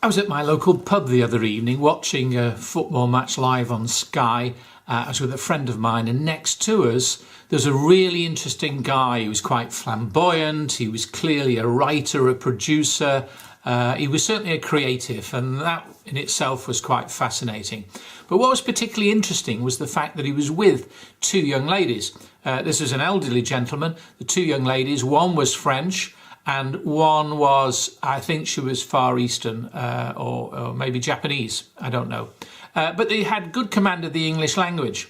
I was at my local pub the other evening watching a football match live on Sky. I was with a friend of mine, and next to us there's a really interesting guy. He was quite flamboyant. He was clearly a writer, a producer. He was certainly a creative, and that in itself was quite fascinating. But what was particularly interesting was the fact that he was with two young ladies. This was an elderly gentleman. The two young ladies, one was French and one was, I think she was Far Eastern or maybe Japanese, I don't know. But they had good command of the English language.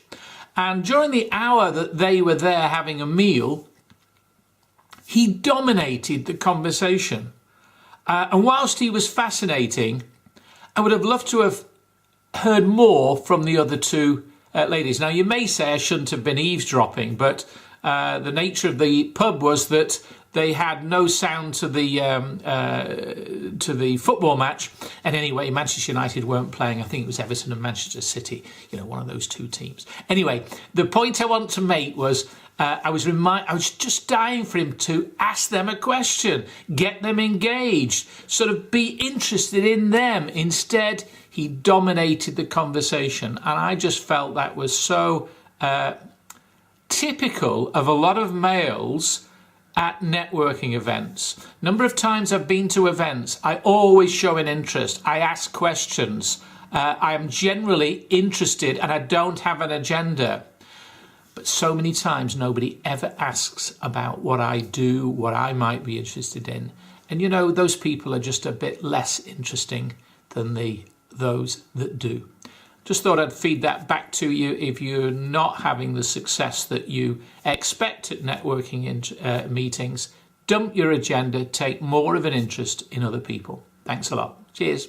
And during the hour that they were there having a meal, he dominated the conversation. And whilst he was fascinating, I would have loved to have heard more from the other two ladies. Now, you may say I shouldn't have been eavesdropping, but the nature of the pub was that they had no sound to the football match. And anyway, Manchester United weren't playing. I think it was Everton and Manchester City, one of those two teams. Anyway, the point I want to make was I was just dying for him to ask them a question, get them engaged, sort of be interested in them. Instead, he dominated the conversation. And I just felt that was so typical of a lot of males at networking events. Number of times I've been to events, I always show an interest. I ask questions. I am generally interested and I don't have an agenda. But so many times nobody ever asks about what I do, what I might be interested in. And those people are just a bit less interesting than those that do. Just thought I'd feed that back to you. If you're not having the success that you expect at networking meetings, dump your agenda, take more of an interest in other people. Thanks a lot. Cheers.